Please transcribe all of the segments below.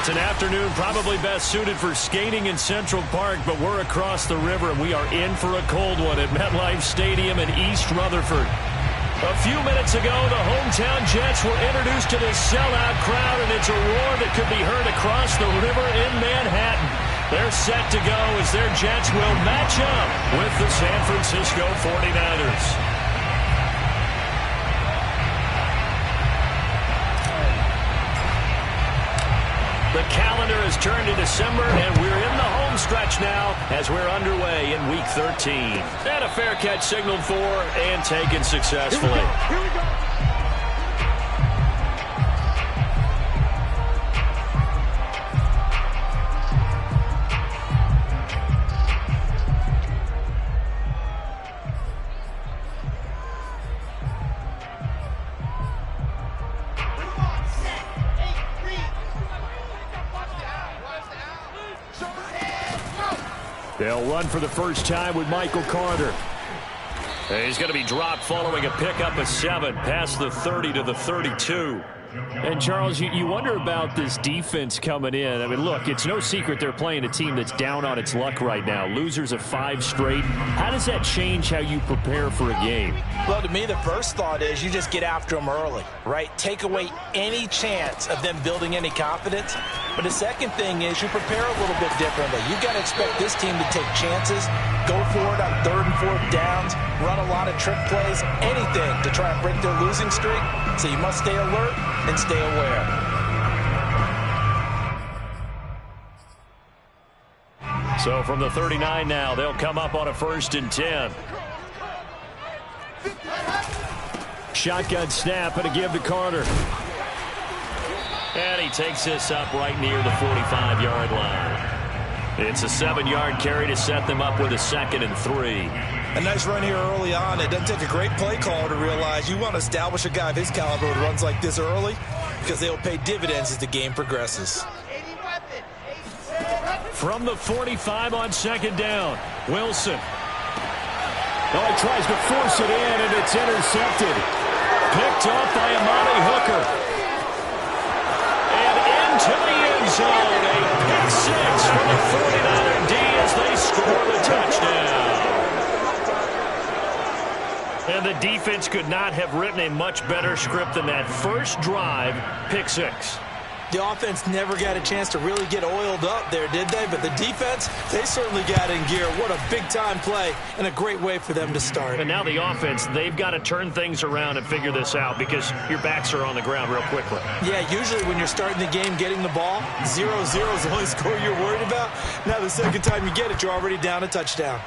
It's an afternoon probably best suited for skating in Central Park, but we're across the river, and we are in for a cold one at MetLife Stadium in East Rutherford. A few minutes ago, the hometown Jets were introduced to this sellout crowd, and it's a roar that could be heard across the river in Manhattan. They're set to go as their Jets will match up with the San Francisco 49ers. The calendar has turned to December, and we're in the home stretch now as we're underway in Week 13. And a fair catch signaled for and taken successfully. Here we go. They'll run for the first time with Michael Carter. And he's going to be dropped following a pickup of 7 past the 30 to the 32. And, Charles, you wonder about this defense coming in. I mean, look, it's no secret they're playing a team that's down on its luck right now. Losers of 5 straight. How does that change how you prepare for a game? Well, to me, the first thought is you just get after them early, right? Take away any chance of them building any confidence. But the second thing is you prepare a little bit differently. You've got to expect this team to take chances, go for it on 3rd and 4th downs, run a lot of trick plays, anything to try and break their losing streak. So you must stay alert and stay aware. So from the 39 now, they'll come up on a 1st and 10. Shotgun snap and a give to Carter. And he takes this up right near the 45-yard line. It's a 7-yard carry to set them up with a 2nd and 3. A nice run here early on. It doesn't take a great play caller to realize you want to establish a guy of his caliber who runs like this early because they'll pay dividends as the game progresses. From the 45 on 2nd down, Wilson. Oh, he tries to force it in, and it's intercepted. Picked off by Amani Hooker. To the end zone, a pick 6 for the 49er D as they score the touchdown. And the defense could not have written a much better script than that first drive, pick 6. The offense never got a chance to really get oiled up there, did they? But the defense, they certainly got in gear. What a big-time play and a great way for them to start. And now the offense, they've got to turn things around and figure this out because your backs are on the ground real quickly. Yeah, usually when you're starting the game getting the ball, 0-0 is the only score you're worried about. Now the second time you get it, you're already down a touchdown.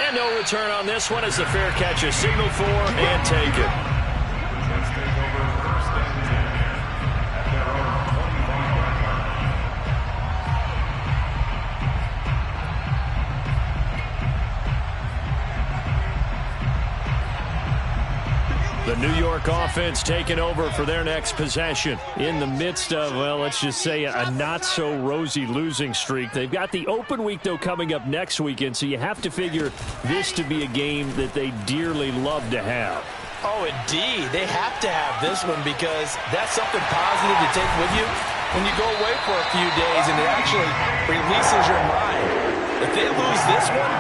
And no return on this one as the fair catch is signaled for and taken. The New York offense taking over for their next possession in the midst of, well, let's just say a not-so-rosy losing streak. They've got the open week, though, coming up next weekend, so you have to figure this to be a game that they dearly love to have. Oh, indeed. They have to have this one because that's something positive to take with you when you go away for a few days, and it actually releases your mind. If they lose this one,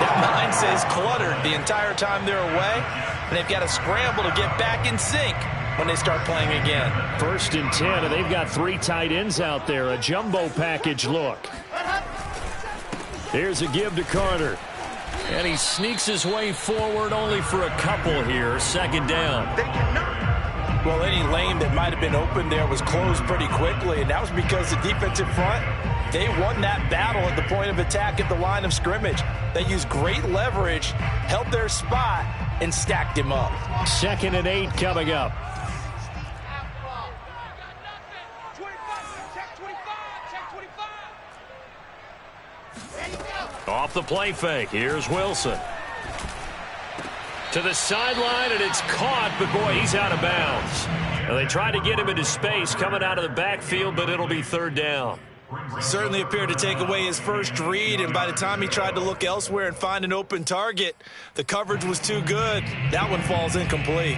that mind stays cluttered the entire time they're away. And they've got to scramble to get back in sync when they start playing again. 1st and 10, and they've got 3 tight ends out there. A jumbo package look. Here's a give to Carter. And he sneaks his way forward only for a couple here. 2nd down. Well, any lane that might have been open there was closed pretty quickly, and that was because the defensive front, they won that battle at the point of attack at the line of scrimmage. They used great leverage, held their spot, and stacked him up. 2nd and 8 coming up. Off the play fake. Here's Wilson. To the sideline, and it's caught, but boy, he's out of bounds. And they tried to get him into space coming out of the backfield, but it'll be 3rd down. Certainly appeared to take away his first read, and by the time he tried to look elsewhere and find an open target, the coverage was too good. That one falls incomplete.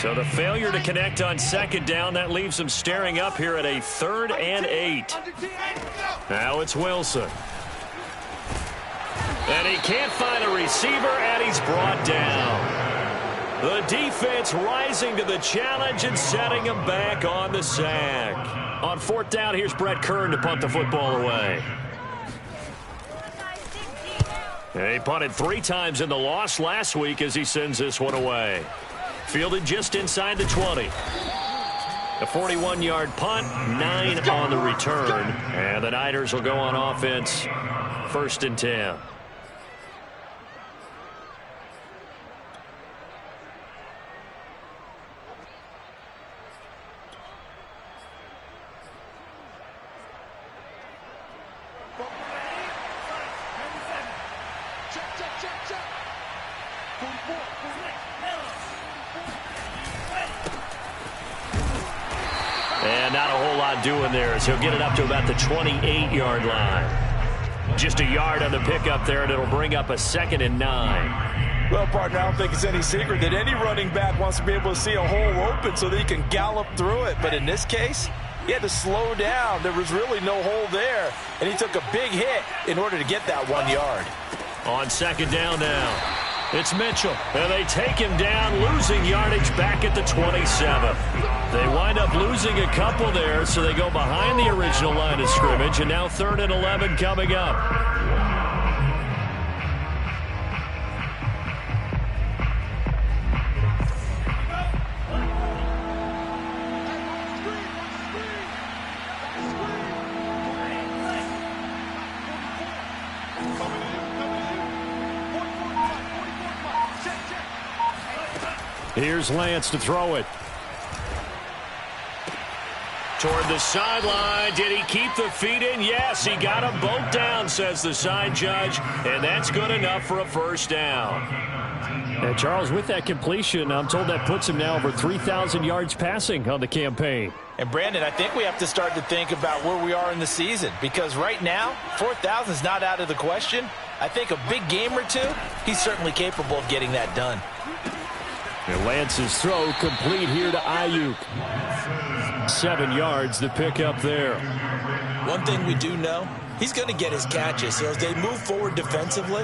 So the failure to connect on second down, that leaves them staring up here at a 3rd and 8. Now it's Wilson. And he can't find a receiver, and he's brought down. The defense rising to the challenge and setting him back on the sack. On 4th down, here's Brett Kern to punt the football away. And he punted 3 times in the loss last week as he sends this one away. Fielded just inside the 20. A 41-yard punt, 9 on the return. And the Niners will go on offense, 1st and 10. And not a whole lot doing there as he'll get it up to about the 28-yard line. Just a yard on the pickup there, and it'll bring up a 2nd and 9. Well, partner, I don't think it's any secret that any running back wants to be able to see a hole open so that he can gallop through it. But in this case, he had to slow down. There was really no hole there, and he took a big hit in order to get that 1 yard. On 2nd down now, it's Mitchell, and they take him down, losing yardage back at the 27. They wind up losing a couple there, so they go behind the original line of scrimmage, and now 3rd and 11 coming up. Here's Lance to throw it. Toward the sideline. Did he keep the feet in? Yes, he got them both down, says the side judge, and that's good enough for a 1st down. And Charles, with that completion, I'm told that puts him now over 3,000 yards passing on the campaign. And, Brandon, I think we have to start to think about where we are in the season, because right now, 4,000 is not out of the question. I think a big game or two, he's certainly capable of getting that done. And Lance's throw complete here to Ayuk. 7 yards, the pick up there. One thing we do know, he's going to get his catches. So as they move forward defensively,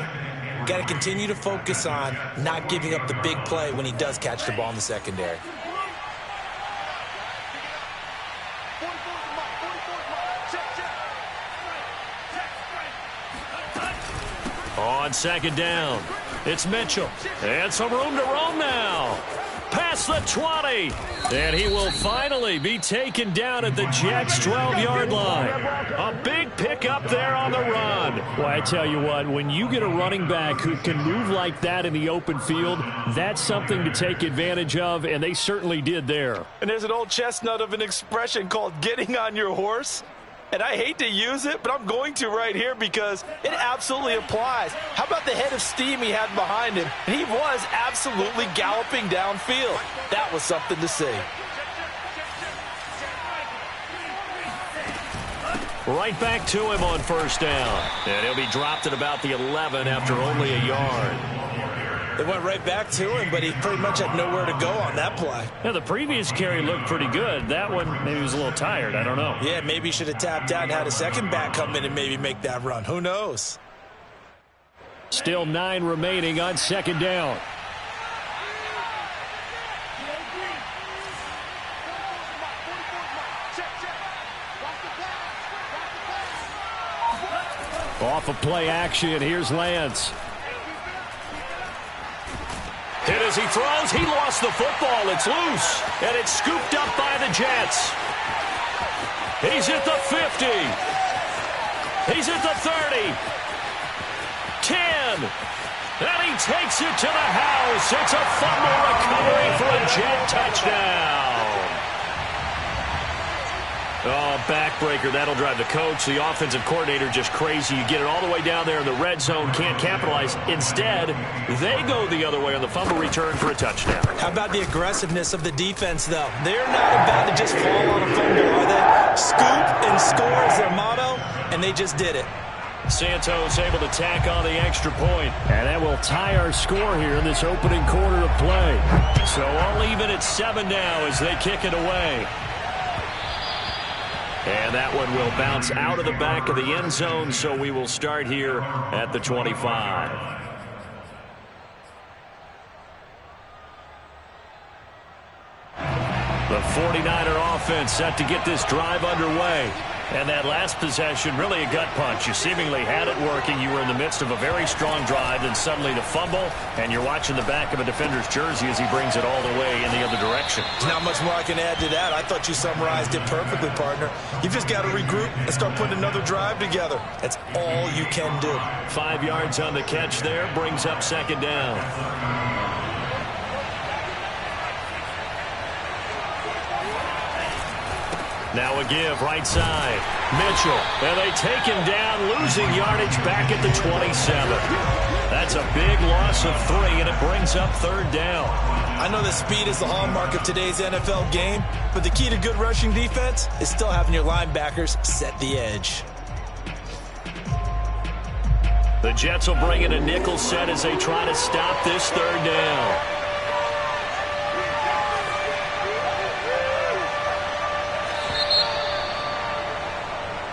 got to continue to focus on not giving up the big play when he does catch the ball in the secondary. On 2nd down, it's Mitchell. And some room to roam now. Past the 20. And he will finally be taken down at the Jets' 12-yard line. A big pickup there on the run. Well, I tell you what, when you get a running back who can move like that in the open field, that's something to take advantage of, and they certainly did there. And there's an old chestnut of an expression called getting on your horse. And I hate to use it, but I'm going to right here because it absolutely applies. How about the head of steam he had behind him? And he was absolutely galloping downfield. That was something to see. Right back to him on 1st down. And he'll be dropped at about the 11 after only a yard. They went right back to him, but he pretty much had nowhere to go on that play. Yeah, the previous carry looked pretty good. That one, maybe he was a little tired. I don't know. Yeah, maybe he should have tapped out and had a second back come in and maybe make that run. Who knows? Still 9 remaining on 2nd down. Off of play action, here's Lance. Hit as he throws. He lost the football. It's loose. And it's scooped up by the Jets. He's at the 50. He's at the 30. 10. And he takes it to the house. It's a fumble recovery for a Jet touchdown. Oh, backbreaker. That'll drive the coach, the offensive coordinator, just crazy. You get it all the way down there in the red zone, can't capitalize. Instead, they go the other way on the fumble return for a touchdown. How about the aggressiveness of the defense, though? They're not about to just fall on a fumble, are they? Scoop and score is their motto, and they just did it. Santos able to tack on the extra point. And that will tie our score here in this opening quarter of play. So all even at 7 now as they kick it away. And that one will bounce out of the back of the end zone, so we will start here at the 25. The 49er offense set to get this drive underway. And that last possession, really a gut punch. You seemingly had it working. You were in the midst of a very strong drive, then suddenly the fumble, and you're watching the back of a defender's jersey as he brings it all the way in the other direction. There's not much more I can add to that. I thought you summarized it perfectly, partner. You've just got to regroup and start putting another drive together. That's all you can do. 5 yards on the catch there, brings up second down. Now a give, right side. Mitchell, and they take him down, losing yardage back at the 27. That's a big loss of 3, and it brings up third down. I know that speed is the hallmark of today's NFL game, but the key to good rushing defense is still having your linebackers set the edge. The Jets will bring in a nickel set as they try to stop this third down.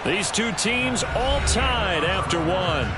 These two teams all tied after 1.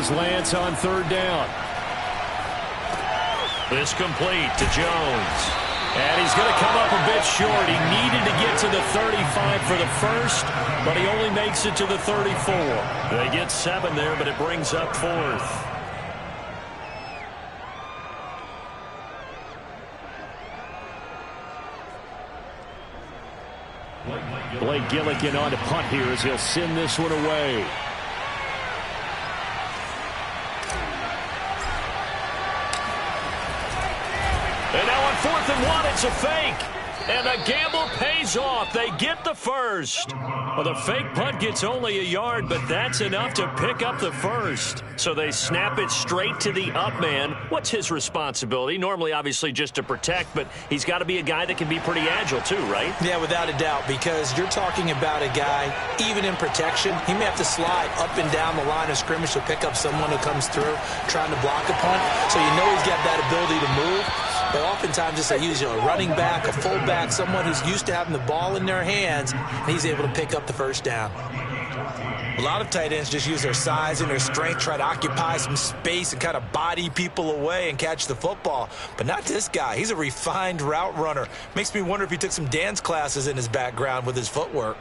Lance on third down. This complete to Jones. And he's going to come up a bit short. He needed to get to the 35 for the first, but he only makes it to the 34. They get 7 there, but it brings up 4th. Blake Gillikin on to punt here as he'll send this one away. And now on 4th and 1, it's a fake. And the gamble pays off. They get the first. Well, the fake punt gets only a yard, but that's enough to pick up the first. So they snap it straight to the up man. What's his responsibility? Normally, obviously, just to protect, but he's got to be a guy that can be pretty agile too, right? Yeah, without a doubt, because you're talking about a guy, even in protection, he may have to slide up and down the line of scrimmage to pick up someone who comes through trying to block a punt. So you know he's got that ability to move. But oftentimes it's a running back, a fullback, someone who's used to having the ball in their hands, and he's able to pick up the first down. A lot of tight ends just use their size and their strength, try to occupy some space and kind of body people away and catch the football. But not this guy. He's a refined route runner. Makes me wonder if he took some dance classes in his background with his footwork.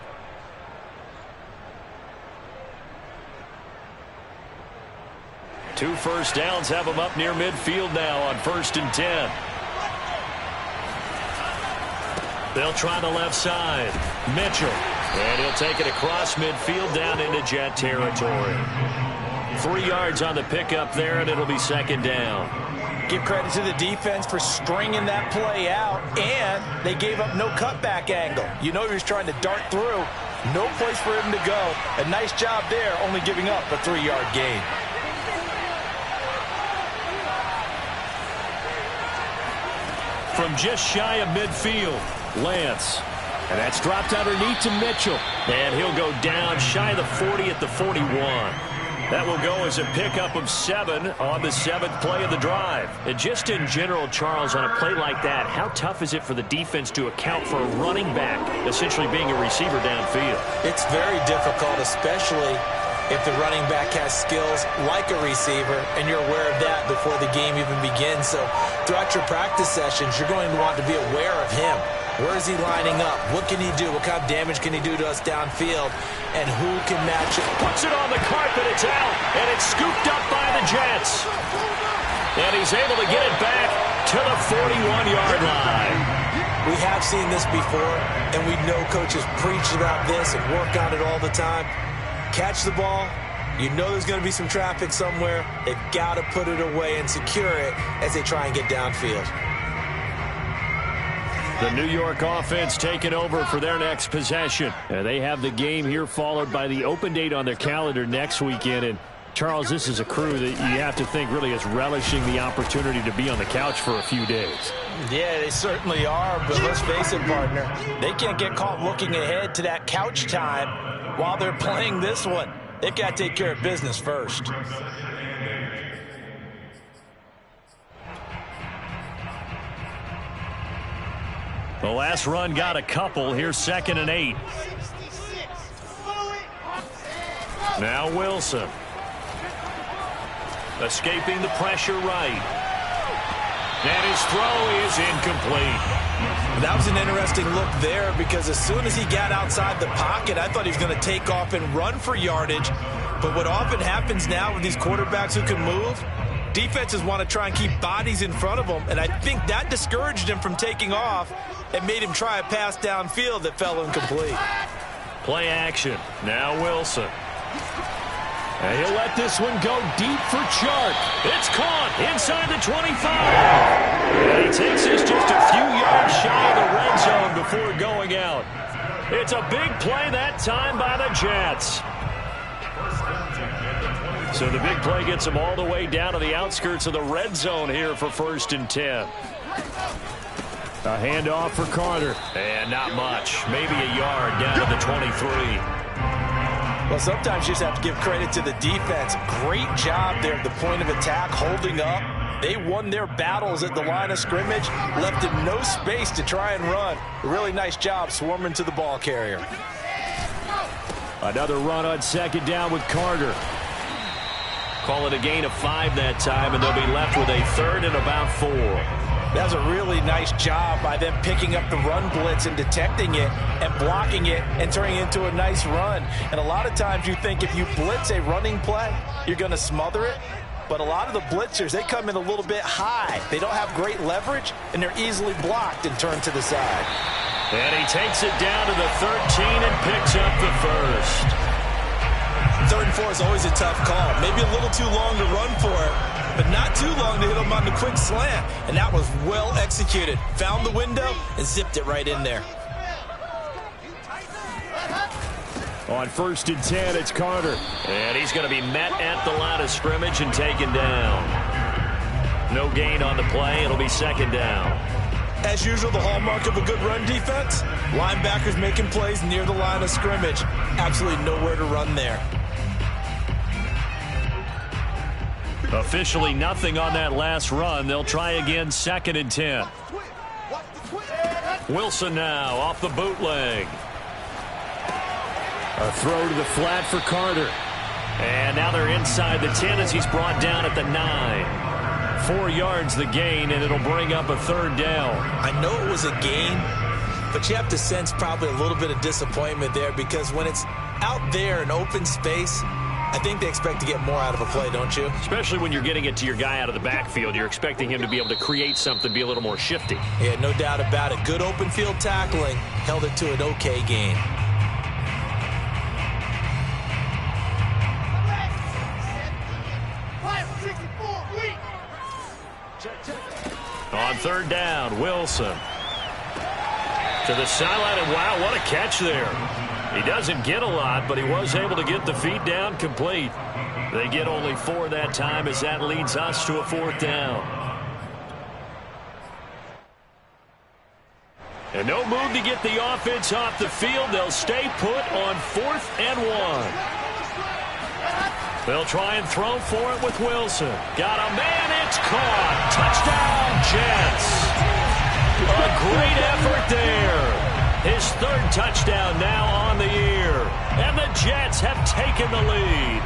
Two first downs have him up near midfield now on 1st and 10. They'll try the left side. Mitchell. And he'll take it across midfield down into Jet territory. 3 yards on the pickup there, and it'll be second down. Give credit to the defense for stringing that play out, and they gave up no cutback angle. You know he was trying to dart through. No place for him to go. A nice job there, only giving up a 3-yard gain. From just shy of midfield, Lance. And that's dropped underneath to Mitchell. And he'll go down shy of the 40 at the 41. That will go as a pickup of 7 on the 7th play of the drive. And just in general, Charles, on a play like that, how tough is it for the defense to account for a running back essentially being a receiver downfield? It's very difficult, especially if the running back has skills like a receiver, and you're aware of that before the game even begins. So throughout your practice sessions, you're going to want to be aware of him. Where is he lining up? What can he do? What kind of damage can he do to us downfield? And who can match it? Puts it on the carpet. It's out, and it's scooped up by the Jets. And he's able to get it back to the 41-yard line. We have seen this before, and we know coaches preach about this and work on it all the time. Catch the ball. You know there's going to be some traffic somewhere. They've got to put it away and secure it as they try and get downfield. The New York offense taking over for their next possession. They have the game here followed by the open date on their calendar next weekend. And Charles, this is a crew that you have to think really is relishing the opportunity to be on the couch for a few days. Yeah, they certainly are, but let's face it, partner. They can't get caught looking ahead to that couch time while they're playing this one. They've got to take care of business first. The last run got a couple. Here's 2nd and 8. Now Wilson. Escaping the pressure right. And his throw is incomplete. That was an interesting look there because as soon as he got outside the pocket, I thought he was going to take off and run for yardage. But what often happens now with these quarterbacks who can move, defenses want to try and keep bodies in front of them, and I think that discouraged him from taking off and made him try a pass downfield that fell incomplete. Play action. Now Wilson. And he'll let this one go deep for Chark. It's caught inside the 25. And he takes this just a few yards shy of the red zone before going out. It's a big play that time by the Jets. So the big play gets them all the way down to the outskirts of the red zone here for 1st and 10. A handoff for Carter. And not much. Maybe a yard down to the 23. Well, sometimes you just have to give credit to the defense. Great job there at the point of attack, holding up. They won their battles at the line of scrimmage, left him no space to try and run. A really nice job swarming to the ball carrier. Another run on 2nd down with Carter. Call it a gain of 5 that time, and they'll be left with a 3rd and about 4. That was a really nice job by them picking up the run blitz and detecting it and blocking it and turning it into a nice run. And a lot of times you think if you blitz a running play, you're going to smother it. But a lot of the blitzers, they come in a little bit high. They don't have great leverage, and they're easily blocked and turned to the side. And he takes it down to the 13 and picks up the 1st. 3rd and 4 is always a tough call. Maybe a little too long to run for it, but not too long to hit him on the quick slant. And that was well executed. Found the window and zipped it right in there. On 1st and 10, it's Carter. And he's going to be met at the line of scrimmage and taken down. No gain on the play. It'll be 2nd down. As usual, the hallmark of a good run defense, linebackers making plays near the line of scrimmage. Absolutely nowhere to run there. Officially nothing on that last run. They'll try again 2nd and 10. Wilson now off the bootleg. A throw to the flat for Carter. And now they're inside the 10 as he's brought down at the 9. 4 yards the gain, and it'll bring up a 3rd down. I know it was a gain, but you have to sense probably a little bit of disappointment there because when it's out there in open space, I think they expect to get more out of a play, don't you? Especially when you're getting it to your guy out of the backfield. You're expecting him to be able to create something, be a little more shifty. Yeah, no doubt about it. Good open field tackling. Held it to an okay gain. On 3rd down, Wilson. To the sideline, and wow, what a catch there. He doesn't get a lot, but he was able to get the feet down complete. They get only 4 that time as that leads us to a 4th down. And no move to get the offense off the field. They'll stay put on 4th and 1. They'll try and throw for it with Wilson. Got a man, it's caught. Touchdown, Jets. A great effort there. His 3rd touchdown now on the year. And the Jets have taken the lead.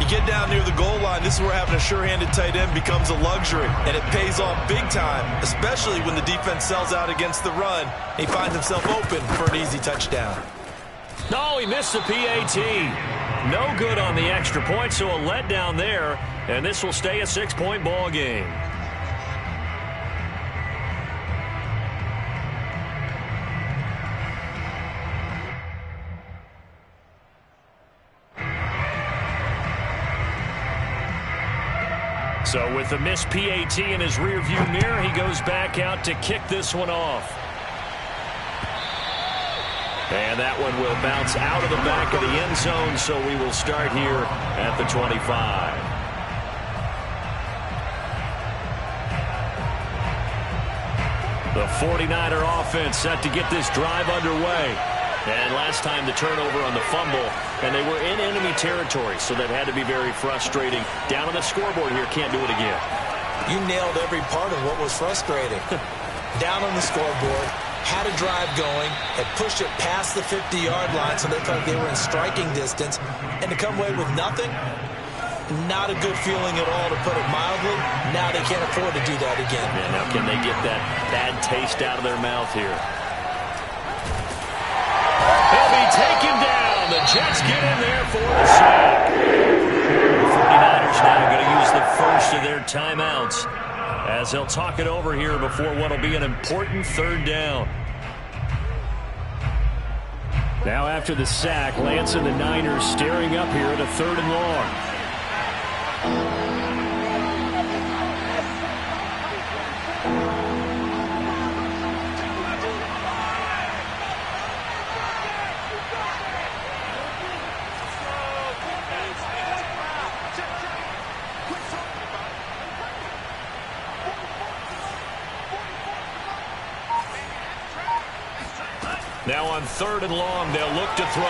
You get down near the goal line, this is where having a sure-handed tight end becomes a luxury. And it pays off big time, especially when the defense sells out against the run. He finds himself open for an easy touchdown. No, he missed the PAT. No good on the extra point, so a letdown there. And this will stay a 6-point ball game. So with the missed PAT in his rearview mirror, he goes back out to kick this one off. And that one will bounce out of the back of the end zone, so we will start here at the 25. The 49er offense set to get this drive underway. And last time the turnover on the fumble, and they were in enemy territory, so that had to be very frustrating. Down on the scoreboard here, can't do it again. You nailed every part of what was frustrating. Down on the scoreboard, had a drive going, had pushed it past the 50-yard line so they felt they were in striking distance, and to come away with nothing, not a good feeling at all, to put it mildly. Now they can't afford to do that again. Yeah, now can they get that bad taste out of their mouth here? He'll be taken down. The Jets get in there for the sack. The 49ers now going to use the first of their timeouts as they'll talk it over here before what will be an important third down. Now after the sack, Lance and the Niners staring up here at a 3rd and long. Now on 3rd and long, they'll look to throw.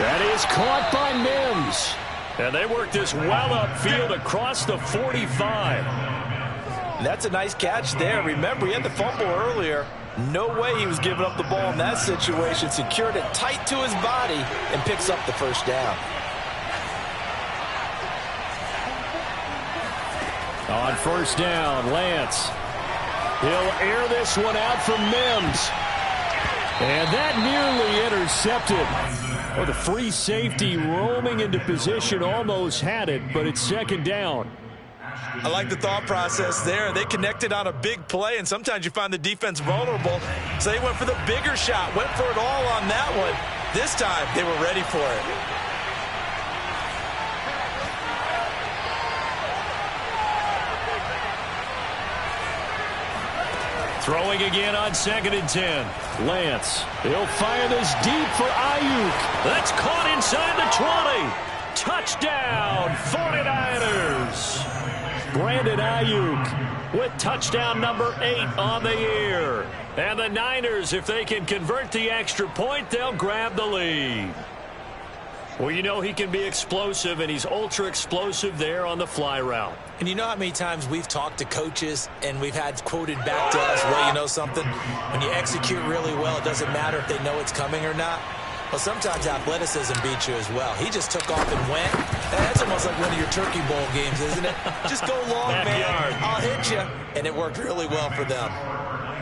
That is caught by Mims. And they work this well upfield across the 45. That's a nice catch there. Remember, he had the fumble earlier. No way he was giving up the ball in that situation. Secured it tight to his body and picks up the first down. On 1st down, Lance. He'll air this one out from Mims. And that nearly intercepted. Oh, the free safety roaming into position almost had it, but it's 2nd down. I like the thought process there. They connected on a big play, and sometimes you find the defense vulnerable. So they went for the bigger shot, went for it all on that one. This time, they were ready for it. Throwing again on 2nd and 10. Lance. He'll fire this deep for Ayuk. That's caught inside the 20. Touchdown, 49ers. Brandon Ayuk with touchdown number 8 on the year. And the Niners, if they can convert the extra point, they'll grab the lead. Well, you know he can be explosive, and he's ultra explosive there on the fly route. And you know how many times we've talked to coaches and we've had quoted back to us, well, you know something? When you execute really well, it doesn't matter if they know it's coming or not. Well, sometimes athleticism beats you as well. He just took off and went. That's almost like one of your Turkey Bowl games, isn't it? Just go long, man. I'll hit you. And it worked really well for them.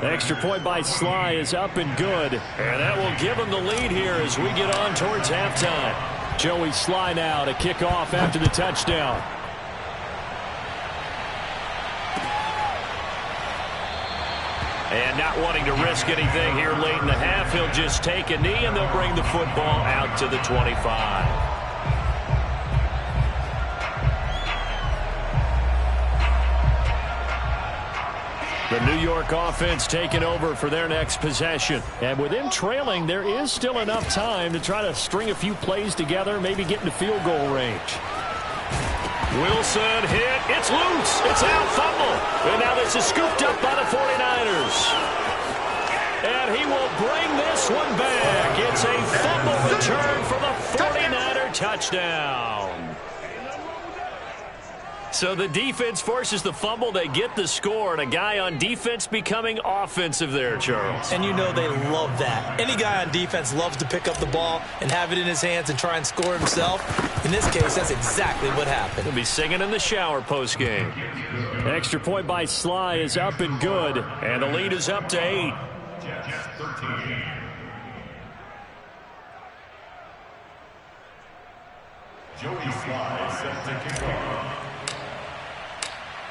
The extra point by Sly is up and good. And that will give him the lead here as we get on towards halftime. Joey Sly now to kick off after the touchdown. And not wanting to risk anything here late in the half, he'll just take a knee and they'll bring the football out to the 25. The New York offense taking over for their next possession. And with them trailing, there is still enough time to try to string a few plays together, maybe get into field goal range. Wilson hit. It's loose. It's out. Fumble. And now this is scooped up by the 49ers. And he will bring this one back. It's a fumble return for the 49er touchdown. So the defense forces the fumble. They get the score, and a guy on defense becoming offensive there, Charles. And you know they love that. Any guy on defense loves to pick up the ball and have it in his hands and try and score himself. In this case, that's exactly what happened. He'll be singing in the shower postgame. Extra point by Sly is up and good, and the lead is up to 8. Joey Sly set to kick off.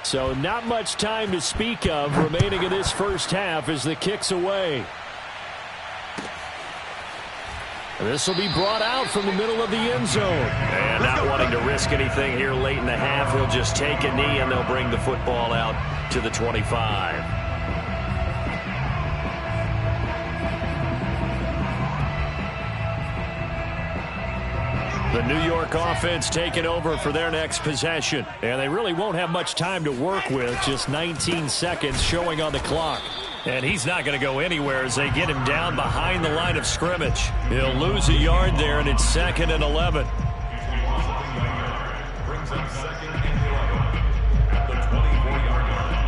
So not much time to speak of remaining in this first half as the kick's away. This will be brought out from the middle of the end zone. And not wanting to risk risk anything here late in the half. He'll just take a knee, and they'll bring the football out to the 25. The New York offense taking over for their next possession. And they really won't have much time to work with. Just 19 seconds showing on the clock. And he's not going to go anywhere as they get him down behind the line of scrimmage. He'll lose a yard there, and it's 2nd and 11. Brings up 2nd and 11 at the 24-yard line.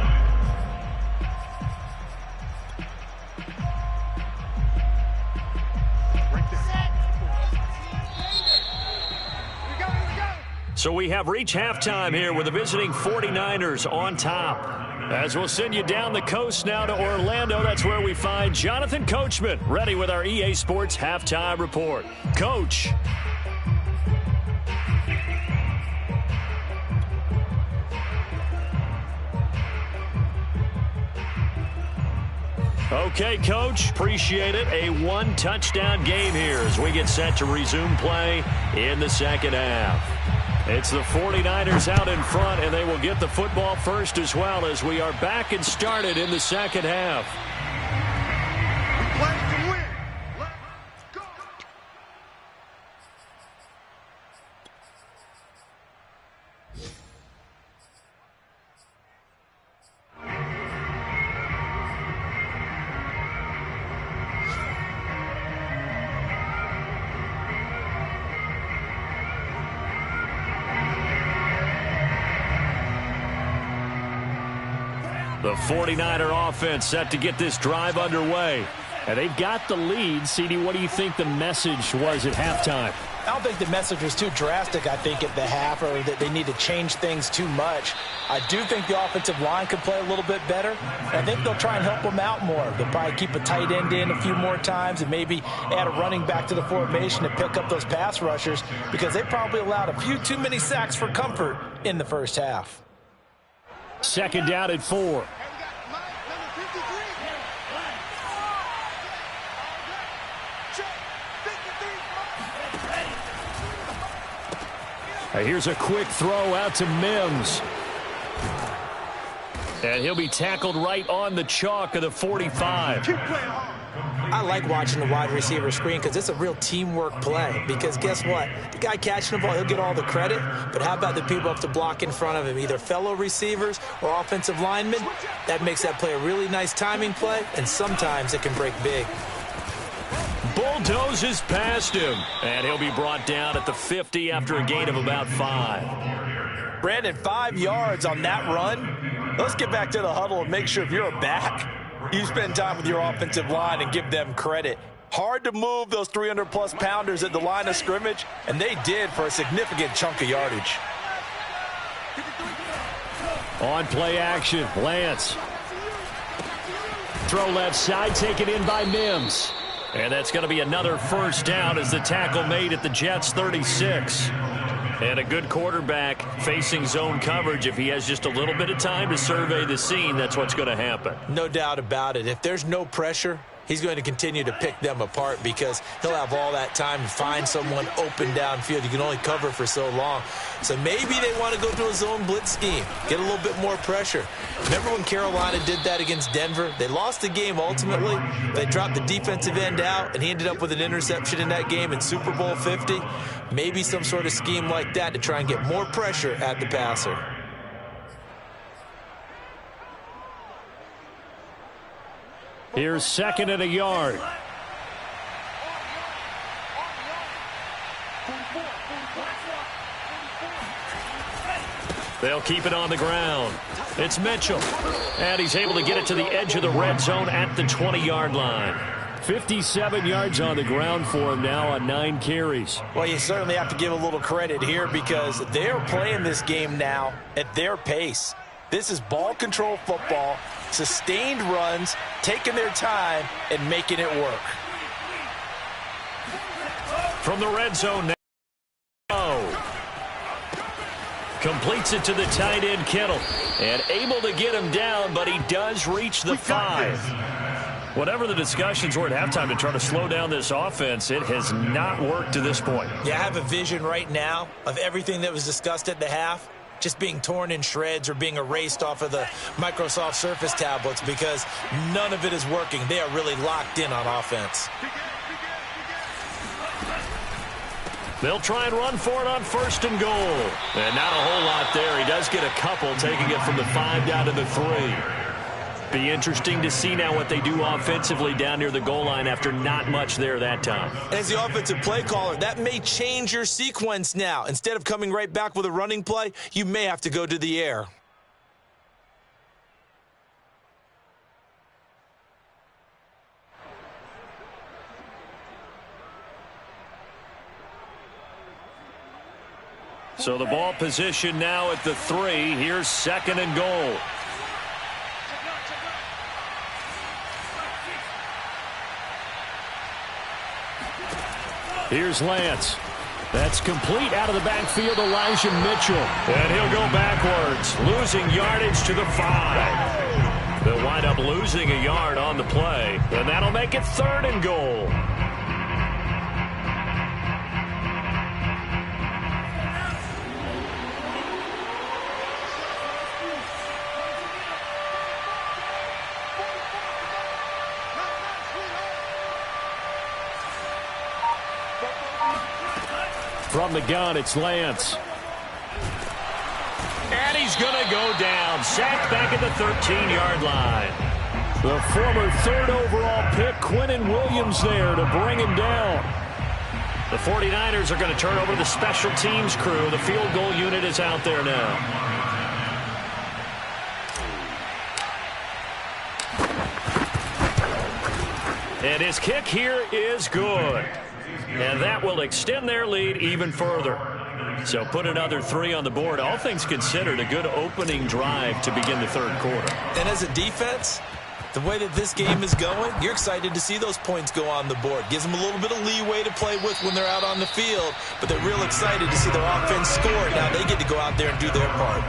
So we have reached halftime here with the visiting 49ers on top. As we'll send you down the coast now to Orlando, that's where we find Jonathan Coachman, ready with our EA Sports Halftime Report. Coach. Okay, Coach, appreciate it. A one-touchdown game here as we get set to resume play in the second half. It's the 49ers out in front, and they will get the football first as well as we are back and started in the second half. We play to win. Let's go. The 49er offense set to get this drive underway. And they've got the lead. CD, what do you think the message was at halftime? I don't think the message was too drastic, I think, at the half, or that they need to change things too much. I do think the offensive line could play a little bit better. I think they'll try and help them out more. They'll probably keep a tight end in a few more times and maybe add a running back to the formation to pick up those pass rushers because they probably allowed a few too many sacks for comfort in the first half. 2nd down and 4. Here's a quick throw out to Mims. And he'll be tackled right on the chalk of the 45. I like watching the wide receiver screen because it's a real teamwork play. Because guess what? The guy catching the ball, he'll get all the credit. But how about the people up to block in front of him, either fellow receivers or offensive linemen? That makes that play a really nice timing play, and sometimes it can break big. Bulldozes past him, and he'll be brought down at the 50 after a gain of about 5. Brandon, 5 yards on that run. Let's get back to the huddle and make sure if you're a back, you spend time with your offensive line and give them credit. Hard to move those 300-plus pounders at the line of scrimmage, and they did for a significant chunk of yardage. On play action, Lance. Throw left side, taken in by Mims. And that's going to be another first down as the tackle made at the Jets' 36. And a good quarterback facing zone coverage. If he has just a little bit of time to survey the scene, that's what's going to happen. No doubt about it. If there's no pressure, he's going to continue to pick them apart because he'll have all that time to find someone open downfield. You can only cover for so long. So maybe they want to go to a zone blitz scheme, get a little bit more pressure. Remember when Carolina did that against Denver? They lost the game ultimately. They dropped the defensive end out, and he ended up with an interception in that game in Super Bowl 50. Maybe some sort of scheme like that to try and get more pressure at the passer. Here's 2nd and a yard. They'll keep it on the ground. It's Mitchell. And he's able to get it to the edge of the red zone at the 20-yard line. 57 yards on the ground for him now on 9 carries. Well, you certainly have to give a little credit here because they're playing this game now at their pace. This is ball control football, sustained runs, taking their time, and making it work. From the red zone now. Completes it to the tight end, Kittle. And able to get him down, but he does reach the 5. Whatever the discussions were at halftime to try to slow down this offense, it has not worked to this point. Yeah, I have a vision right now of everything that was discussed at the half just being torn in shreds or being erased off of the Microsoft Surface tablets because none of it is working. They are really locked in on offense. They'll try and run for it on 1st and goal. And not a whole lot there. He does get a couple, taking it from the 5 down to the 3. Be interesting to see now what they do offensively down near the goal line after not much there that time. As the offensive play caller, that may change your sequence now. Instead of coming right back with a running play, you may have to go to the air. So the ball position now at the 3. Here's 2nd and goal. Here's Lance. That's complete out of the backfield, Elijah Mitchell. And he'll go backwards, losing yardage to the 5. They'll wind up losing a yard on the play, and that'll make it 3rd and goal. From the gun, it's Lance. And he's going to go down. Sacked back at the 13-yard line. The former 3rd overall pick, Quinnen Williams, there to bring him down. The 49ers are going to turn over the special teams crew. The field goal unit is out there now. And his kick here is good. And that will extend their lead even further. So put another 3 on the board. All things considered, a good opening drive to begin the 3rd quarter. And as a defense, the way that this game is going, you're excited to see those points go on the board. Gives them a little bit of leeway to play with when they're out on the field, but they're real excited to see their offense score. Now they get to go out there and do their part.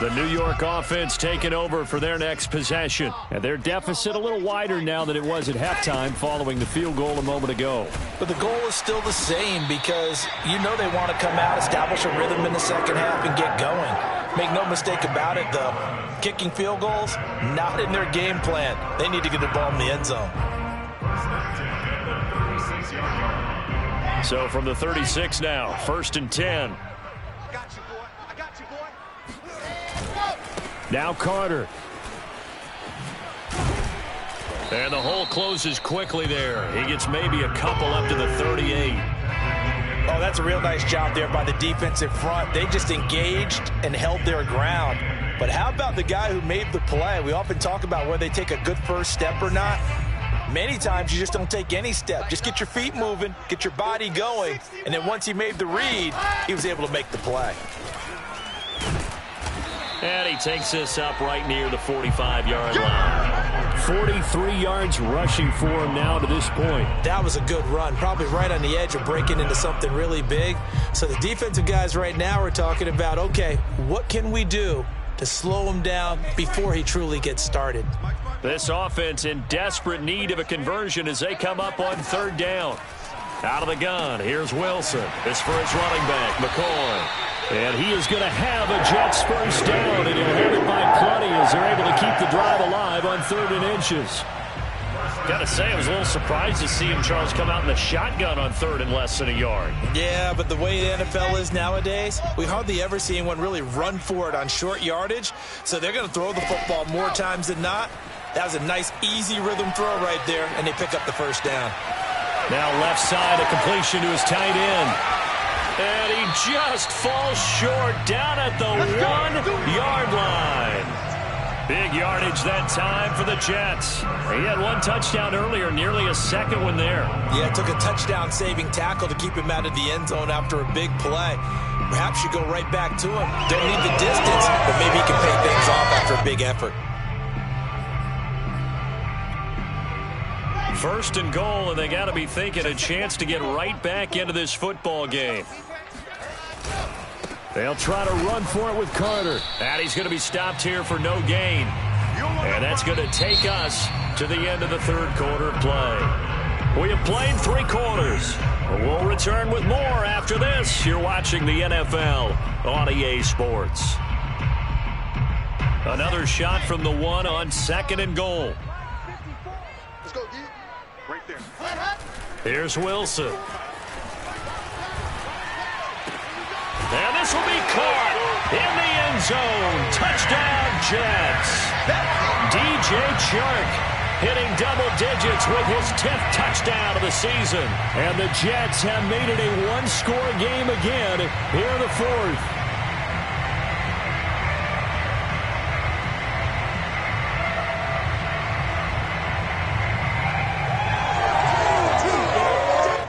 The New York offense taking over for their next possession. And their deficit a little wider now than it was at halftime following the field goal a moment ago. But the goal is still the same because you know they want to come out, establish a rhythm in the second half, and get going. Make no mistake about it, though. Kicking field goals, not in their game plan. They need to get the ball in the end zone. So from the 36 now, 1st and 10. Now Carter. And the hole closes quickly there. He gets maybe a couple up to the 38. Oh, that's a real nice job there by the defensive front. They just engaged and held their ground. But how about the guy who made the play? We often talk about whether they take a good first step or not. Many times you just don't take any step. Just get your feet moving, get your body going, and then once he made the read, he was able to make the play. And he takes this up right near the 45-yard line. 43 yards rushing for him now to this point. That was a good run, probably right on the edge of breaking into something really big. So the defensive guys right now are talking about, okay, what can we do to slow him down before he truly gets started? This offense in desperate need of a conversion as they come up on 3rd down. Out of the gun, here's Wilson. This for his running back, McCoy. And he is going to have a Jets first down, and he'll have it by plenty as they're able to keep the drive alive on 3rd and inches. Got to say, I was a little surprised to see him, Charles, come out in the shotgun on 3rd and less than a yard. Yeah, but the way the NFL is nowadays, we hardly ever see anyone really run for it on short yardage. So they're going to throw the football more times than not. That was a nice, easy rhythm throw right there, and they pick up the first down. Now left side, a completion to his tight end. And he just falls short down at the 1-yard line. Big yardage that time for the Jets. He had one touchdown earlier, nearly a second one there. Yeah, it took a touchdown-saving tackle to keep him out of the end zone after a big play. Perhaps you go right back to him. Don't need the distance, but maybe he can pay things off after a big effort. First and goal, and they got to be thinking a chance to get right back into this football game. They'll try to run for it with Carter. And he's going to be stopped here for no gain. And that's going to take us to the end of the third quarter of play. We have played 3 quarters. We'll return with more after this. You're watching the NFL on EA Sports. Another shot from the 1 on 2nd and goal. Let's go, D. Right there. Here's Wilson. And this will be caught in the end zone. Touchdown, Jets. DJ Chark hitting double digits with his 10th touchdown of the season. And the Jets have made it a one-score game again here in the 4th.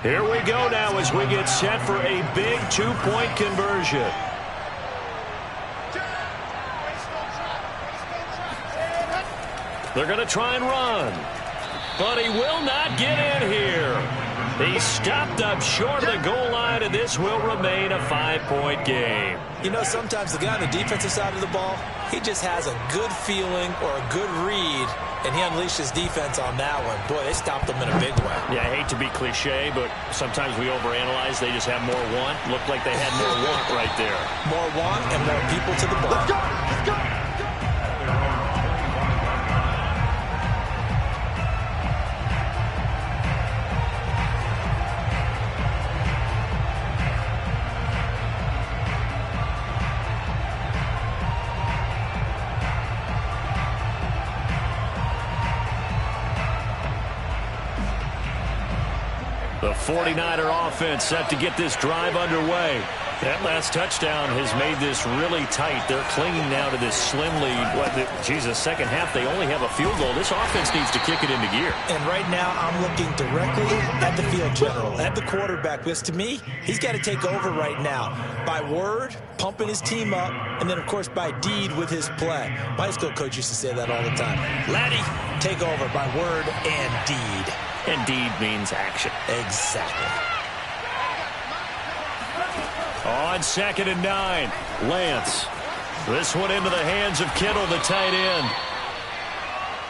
Here we go now as we get set for a big 2-point conversion. They're going to try and run, but he will not get in here. He's stopped up short of the goal line, and this will remain a 5-point game. You know, sometimes the guy on the defensive side of the ball, he just has a good feeling or a good read, and he unleashed his defense on that one. Boy, they stopped him in a big way. Yeah, I hate to be cliche, but sometimes we overanalyze. They just have more want. Looked like they had more want right there. More want and more people to the ball. Let's go. Let's go. The 49er offense set to get this drive underway. That last touchdown has made this really tight. They're clinging now to this slim lead. Second half, they only have a field goal. This offense needs to kick it into gear. And right now, I'm looking directly at the field general, at the quarterback, because to me, he's got to take over right now. By word, pumping his team up, and then, of course, by deed with his play. My high school coach used to say that all the time. Laddie, take over by word and deed. And deed means action. Exactly. On 2nd and 9, Lance. This one into the hands of Kittle, the tight end.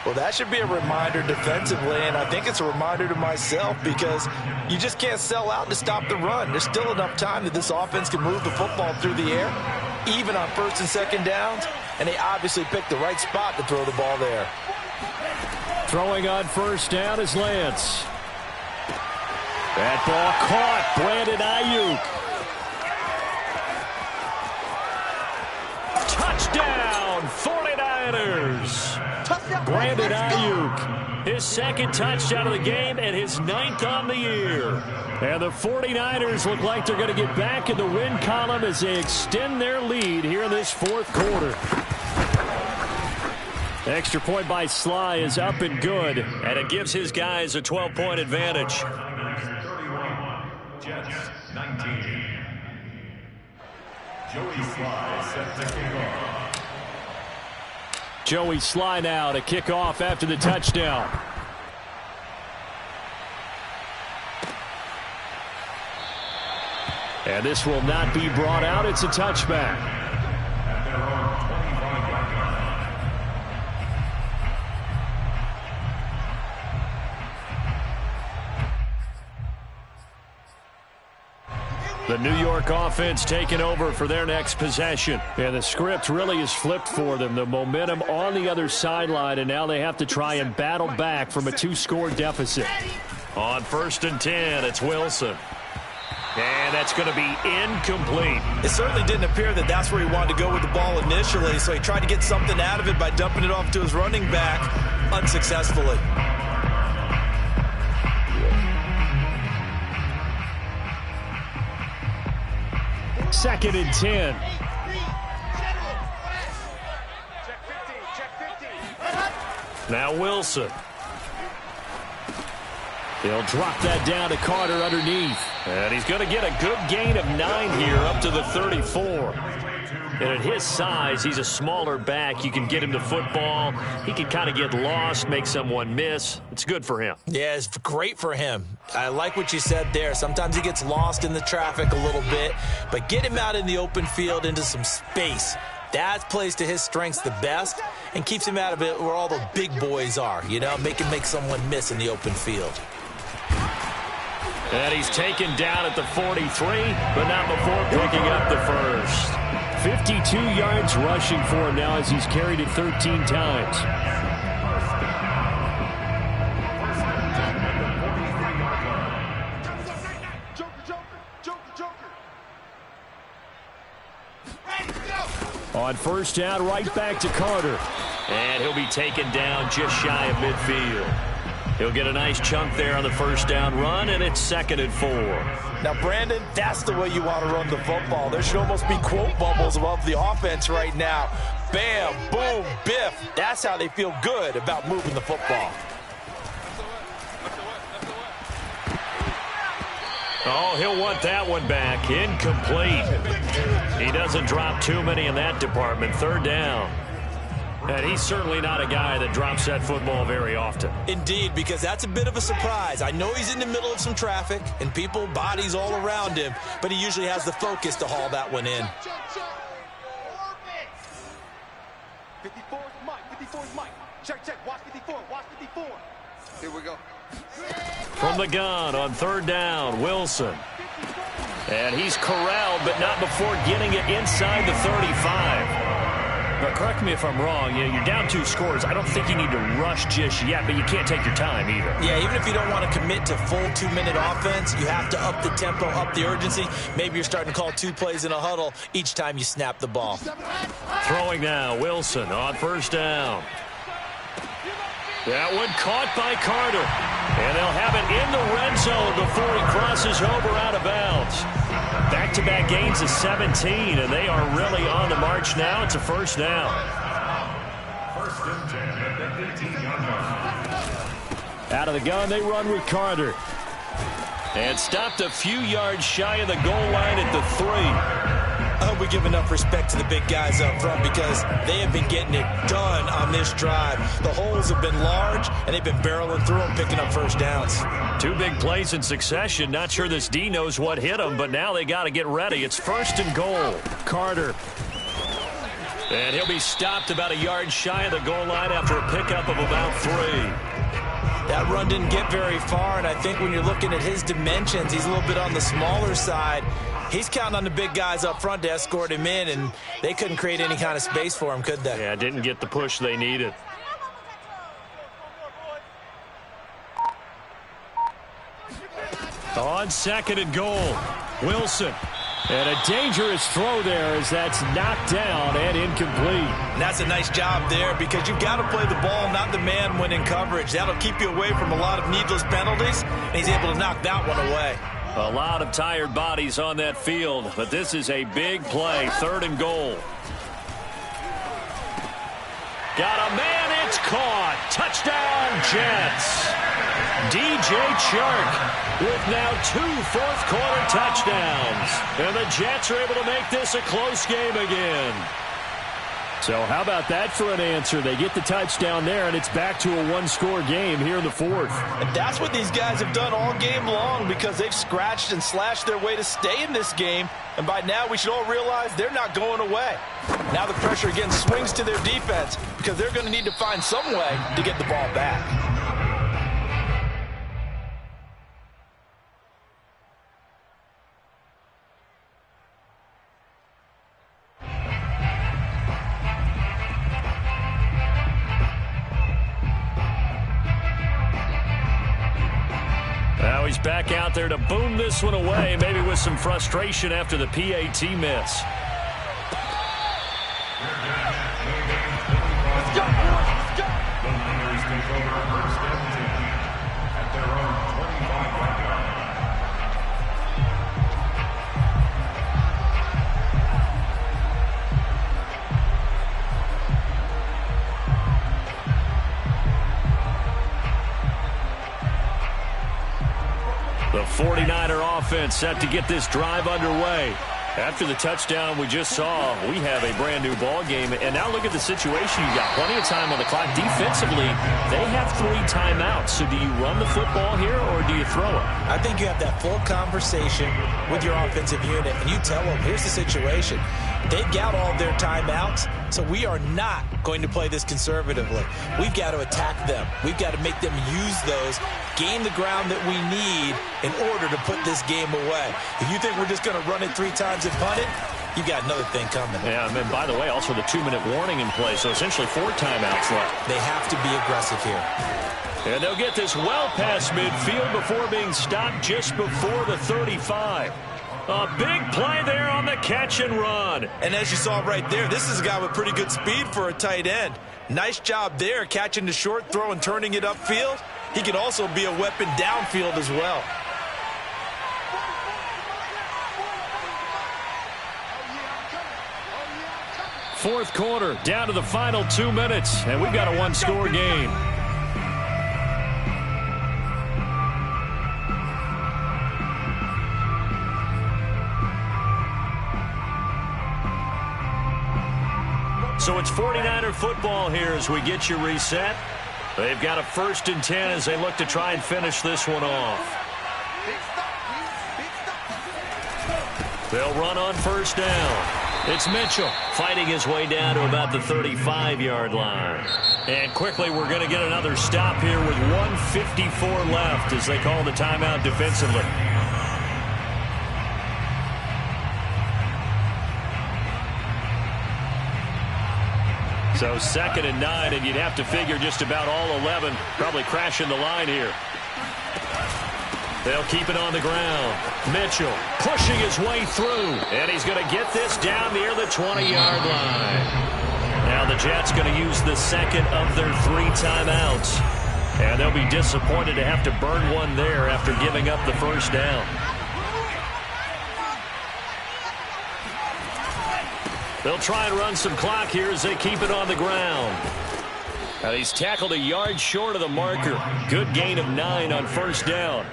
Well, that should be a reminder defensively, and I think it's a reminder to myself because you just can't sell out to stop the run. There's still enough time that this offense can move the football through the air, even on 1st and 2nd downs, and they obviously picked the right spot to throw the ball there. Throwing on 1st down is Lance. That ball caught. Brandon Ayuk. Touchdown, 49ers. Touchdown. Brandon Let's go. Ayuk. His 2nd touchdown of the game and his 9th on the year. And the 49ers look like they're going to get back in the win column as they extend their lead here in this 4th quarter. Extra point by Sly is up and good, and it gives his guys a 12-point advantage. 31, Jets 19. Joey Sly set to kick off. Joey Sly now to kick off after the touchdown. And this will not be brought out. It's a touchback. At their own 25-yard line. The New York offense taking over for their next possession. And the script really is flipped for them. The momentum on the other sideline, and now they have to try and battle back from a 2-score deficit. On 1st and 10, it's Wilson. And that's going to be incomplete. It certainly didn't appear that that's where he wanted to go with the ball initially, so he tried to get something out of it by dumping it off to his running back unsuccessfully. 2nd and 10. Now Wilson. They'll drop that down to Carter underneath. And he's going to get a good gain of 9 here up to the 34. And at his size, he's a smaller back. You can get him the football. He can kind of get lost, make someone miss. It's good for him. Yeah, it's great for him. I like what you said there. Sometimes he gets lost in the traffic a little bit, but get him out in the open field into some space. That plays to his strengths the best and keeps him out of it where all the big boys are, you know, make someone miss in the open field. And he's taken down at the 43, but not before picking up the first. 52 yards rushing for him now as he's carried it 13 times. On first down, right back to Carter. And he'll be taken down just shy of midfield. He'll get a nice chunk there on the first down run, and it's 2nd and 4. Now, Brandon, that's the way you want to run the football. There should almost be quote bubbles above the offense right now. Bam, boom, biff. That's how they feel good about moving the football. Oh, he'll want that one back. Incomplete. He doesn't drop too many in that department. 3rd down. And he's certainly not a guy that drops that football very often. Indeed, because that's a bit of a surprise. I know he's in the middle of some traffic and people, bodies all around him, but he usually has the focus to haul that one in. 54's Mike. 54's Mike. Check. Watch 54. Watch 54. Here we go. From the gun on 3rd down, Wilson. And he's corralled, but not before getting it inside the 35. But correct me if I'm wrong, you're down 2 scores. I don't think you need to rush just yet, but you can't take your time either. Yeah, even if you don't want to commit to full 2-minute offense, you have to up the tempo, up the urgency. Maybe you're starting to call 2 plays in a huddle each time you snap the ball. Throwing now, Wilson on 1st down. That one caught by Carter. And they'll have it in the red zone before he crosses over out of bounds. Back-to-back gains of 17, and they are really on the march now. It's a 1st down. 1st and 10 at the 18-yard line. Out of the gun, they run with Carter. And stopped a few yards shy of the goal line at the 3. I hope we give enough respect to the big guys up front because they have been getting it done on this drive. The holes have been large, and they've been barreling through them, picking up 1st downs. 2 big plays in succession. Not sure this D knows what hit them, but now they got to get ready. It's 1st and goal. Carter. And he'll be stopped about a yard shy of the goal line after a pickup of about 3. That run didn't get very far, and I think when you're looking at his dimensions, he's a little bit on the smaller side. He's counting on the big guys up front to escort him in, and they couldn't create any kind of space for him, could they? Yeah, didn't get the push they needed. On 2nd and goal, Wilson. And a dangerous throw there as that's knocked down and incomplete. And that's a nice job there because you've got to play the ball, not the man when in coverage. That'll keep you away from a lot of needless penalties, and he's able to knock that one away. A lot of tired bodies on that field, but this is a big play. 3rd and goal. Got a man, it's caught. Touchdown, Jets. DJ Chark with now 2 fourth-quarter touchdowns. And the Jets are able to make this a close game again. So how about that for an answer? They get the touchdown there, and it's back to a 1-score game here in the 4th. And that's what these guys have done all game long because they've scratched and slashed their way to stay in this game. And by now, we should all realize they're not going away. Now the pressure again swings to their defense because they're going to need to find some way to get the ball back. Now he's back out there to boom this one away, maybe with some frustration after the PAT miss. Let's go, boys. Let's go. The Niners take over 1st and 10 at their own 25-yard line. The 49er offense set to get this drive underway. After the touchdown we just saw, we have a brand-new ball game. And now look at the situation. You got plenty of time on the clock. Defensively, they have 3 timeouts. So do you run the football here or do you throw it? I think you have that full conversation with your offensive unit, and you tell them, here's the situation. They've got all their timeouts, so we are not going to play this conservatively. We've got to attack them. We've got to make them use those, gain the ground that we need in order to put this game away. If you think we're just going to run it 3 times and punt it, you got another thing coming. Yeah, and then, by the way, also the 2-minute warning in play, so essentially 4 timeouts left. They have to be aggressive here. And they'll get this well past midfield before being stopped just before the 35. A big play there on the catch and run. And as you saw right there, this is a guy with pretty good speed for a tight end. Nice job there, catching the short throw and turning it upfield. He can also be a weapon downfield as well. Fourth quarter, down to the final 2 minutes, and we've got a 1-score game. So it's 49er football here as we get you reset. They've got a 1st and 10 as they look to try and finish this one off. They'll run on 1st down. It's Mitchell fighting his way down to about the 35-yard line. And quickly we're going to get another stop here with 1:54 left as they call the timeout defensively. So 2nd and 9, and you'd have to figure just about all 11 probably crashing the line here. They'll keep it on the ground. Mitchell pushing his way through, and he's going to get this down near the 20-yard line. Now the Jets going to use the 2nd of their 3 timeouts, and they'll be disappointed to have to burn one there after giving up the 1st down. They'll try and run some clock here as they keep it on the ground. And he's tackled a yard short of the marker. Good gain of 9 on 1st down.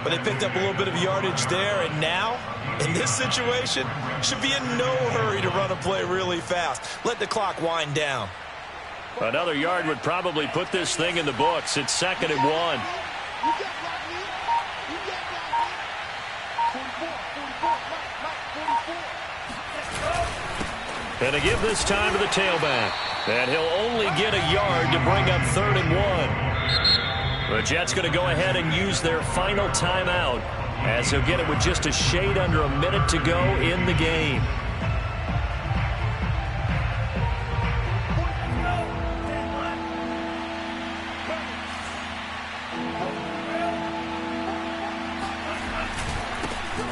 But they picked up a little bit of yardage there, and now, in this situation, should be in no hurry to run a play really fast. Let the clock wind down. Another yard would probably put this thing in the books. It's 2nd and 1. And to give this time to the tailback. And he'll only get a yard to bring up 3rd and 1. The Jets going to go ahead and use their final timeout as he'll get it with just a shade under a minute to go in the game.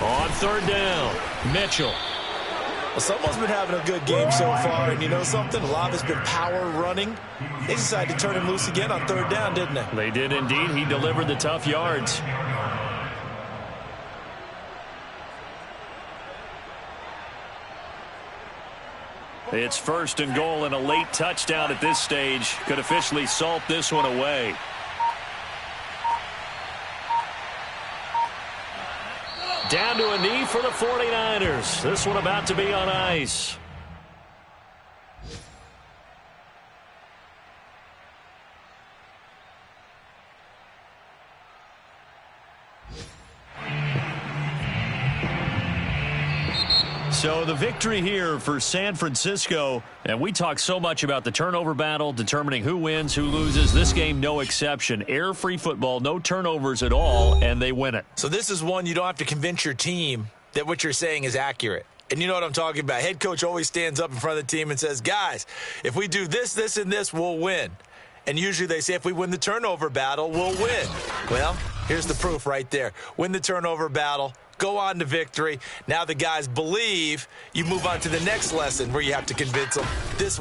On 3rd down, Mitchell. Well, someone's been having a good game so far, and you know something? A lot of it's been power running. They decided to turn him loose again on 3rd down, didn't they? They did indeed. He delivered the tough yards. It's 1st and goal, and a late touchdown at this stage could officially salt this one away. Down to a knee for the 49ers. This one about to be on ice. So the victory here for San Francisco, and we talk so much about the turnover battle, determining who wins, who loses. This game, no exception. Air-free football, no turnovers at all, and they win it. So this is one you don't have to convince your team that what you're saying is accurate. And you know what I'm talking about. Head coach always stands up in front of the team and says, guys, if we do this, this, and this, we'll win. And usually they say if we win the turnover battle, we'll win. Well, here's the proof right there. Win the turnover battle. Go on to victory. Now the guys believe. You move on to the next lesson where you have to convince them this one.